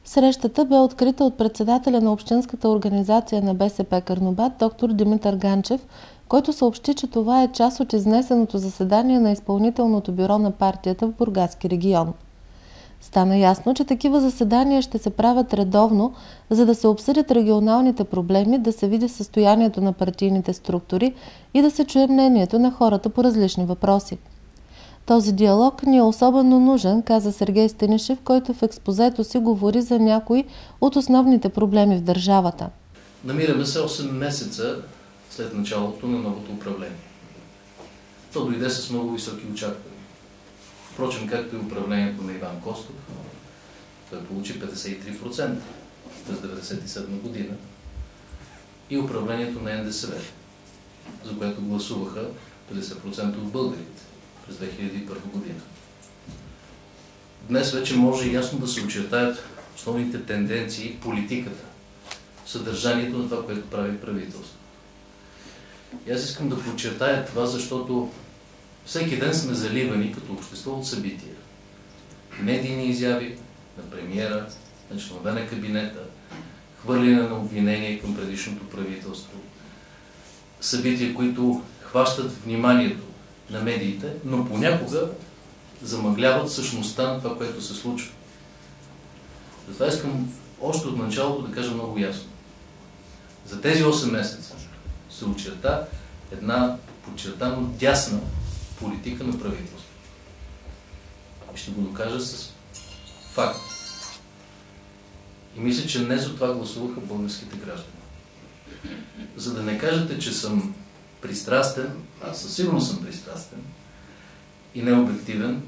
Срещата бе открита от председателя на Общинската организация на БСП Карнобат, доктор Димитър Ганчев, който съобщи, че това е част от изнесеното заседание на изпълнителното бюро на партията в Бургаски регион. Стана ясно, че такива заседания ще се правят редовно, за да се обсъдят регионалните проблеми, да се види състоянието на партийните структури и да се чуе мнението на хората по различни въпроси. Този диалог ни е особено нужен, каза Сергей Станишев, който в експозето си говори за някои от основните проблеми в държавата. Намираме се 8 месеца след началото на новото управление. То дойде с много високи очаквания. Впрочем, както и управлението на Иван Костов, той получи 53% през 1997 година, и управлението на НДСВ, за което гласуваха 50% от българите през 2001 година. Днес вече може ясно да се очертаят основните тенденции, политиката, съдържанието на това, което прави правителство. И аз искам да подчертая това, защото всеки ден сме заливани като общество от събития. Медийни изяви на премиера, на членове на кабинета, хвърляне на обвинения към предишното правителство. Събития, които хващат вниманието на медиите, но понякога замъгляват същността на това, което се случва. Затова искам още от началото да кажа много ясно. За тези 8 месеца се очерта една подчертано дясна политика на правителство. И ще го докажа с факт. И мисля, че не за това гласуваха българските граждани. За да не кажете, че съм пристрастен, аз със сигурност съм пристрастен и необективен,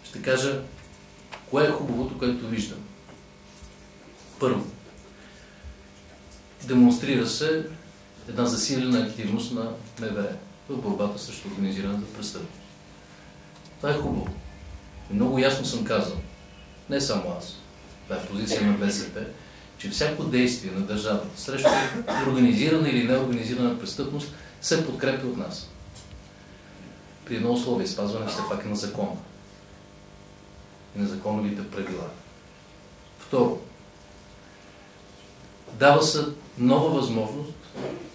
ще кажа кое е хубавото, което виждам. Първо, демонстрира се една засилена активност на МВР в борбата срещу организираната престъпност. Това е хубаво. И много ясно съм казал, не само аз, това е позиция на БСП, че всяко действие на държавата срещу организирана или неорганизирана престъпност се подкрепи от нас. При едно условие, спазване все пак на закона и на законовите правила. Второ, дава се нова възможност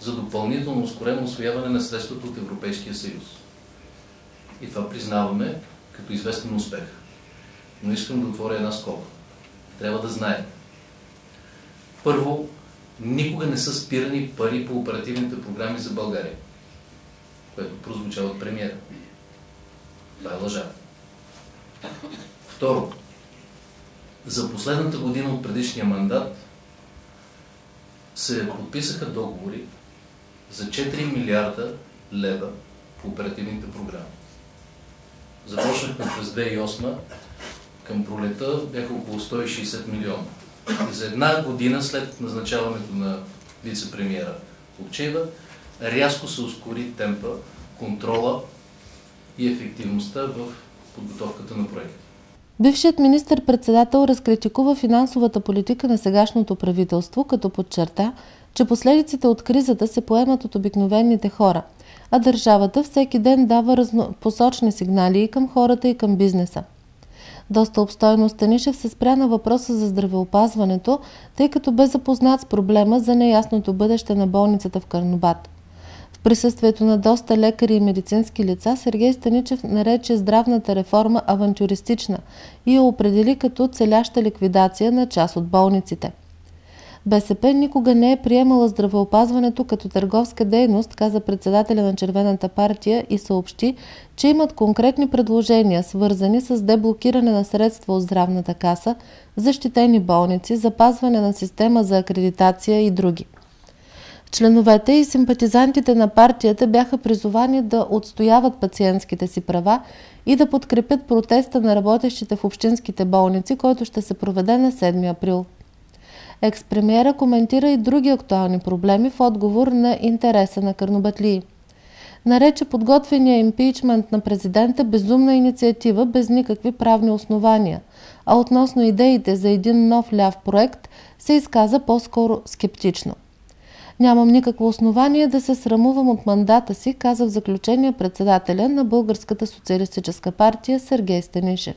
за допълнително ускорено усвояване на средствата от Европейския съюз. И това признаваме като известен успех. Но искам да отворя една скоба. Трябва да знаем. Първо, никога не са спирани пари по оперативните програми за България, което прозвучава от премиера. Това е лъжа. Второ, за последната година от предишния мандат се подписаха договори за 4 милиарда лева по оперативните програми. Започнахме през 2008, към пролета бяха около 160 милиона. И за една година след назначаването на вице-премиера Плугчиева, рязко се ускори темпа, контрола и ефективността в подготовката на проекта. Бившият министър-председател разкритикува финансовата политика на сегашното правителство, като подчерта, че последиците от кризата се поемат от обикновените хора, а държавата всеки ден дава разнопосочни сигнали и към хората, и към бизнеса. Доста обстойно Станишев се спря на въпроса за здравеопазването, тъй като бе запознат с проблема за неясното бъдеще на болницата в Карнобат. В присъствието на доста лекари и медицински лица, Сергей Станишев нарече здравната реформа авантюристична и я определи като целяща ликвидация на част от болниците. БСП никога не е приемала здравеопазването като търговска дейност, каза председателя на Червената партия и съобщи, че имат конкретни предложения, свързани с деблокиране на средства от здравната каса, защитени болници, запазване на система за акредитация и други. Членовете и симпатизантите на партията бяха призовани да отстояват пациентските си права и да подкрепят протеста на работещите в общинските болници, който ще се проведе на 7 април. Екс-премиера коментира и други актуални проблеми в отговор на интереса на карнобатлии. Нарече подготвения импичмент на президента безумна инициатива без никакви правни основания, а относно идеите за един нов ляв проект се изказа по-скоро скептично. Нямам никакво основание да се срамувам от мандата си, каза в заключение председателя на Българската социалистическа партия Сергей Станишев.